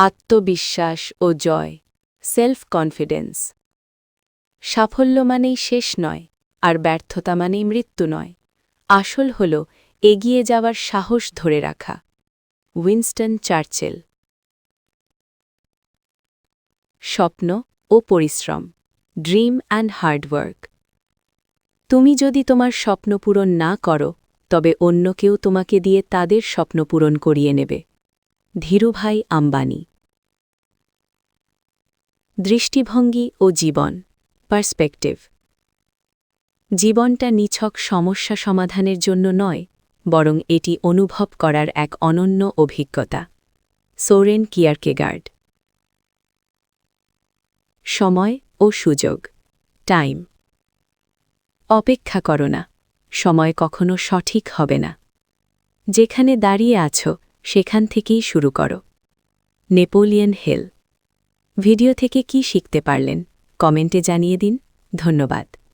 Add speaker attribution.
Speaker 1: আত্মবিশ্বাস ও জয়, self confidence. সাফল্য মানেই শেষ নয়, আর ব্যর্থতা মানেই মৃত্যু নয়। আসল হল এগিয়ে যাওয়ার সাহস ধরে রাখা। Winston Churchill. স্বপ্ন ও পরিশ্রম, ড্রিম অ্যান্ড হার্ডওয়ার্ক। তুমি যদি তোমার স্বপ্ন পূরণ না করো, তবে অন্য কেউ তোমাকে দিয়ে তাদের স্বপ্ন পূরণ করিয়ে নেবে। ধীরুভাই আম্বানি। দৃষ্টিভঙ্গি ও জীবন, পার্সপেক্টিভ। জীবনটা নিছক সমস্যা সমাধানের জন্য নয়, বরং এটি অনুভব করার এক অনন্য অভিজ্ঞতা। সোরেন কিয়ারকেগার্ড। সময় ও সুযোগ, টাইম। অপেক্ষা করো না, সময় কখনো সঠিক হবে না। যেখানে দাঁড়িয়ে আছো সেখান থেকেই শুরু করো। Napoleon hill. ভিডিও থেকে কি শিখতে পারলেন কমেন্টে জানিয়ে দিন। ধন্যবাদ।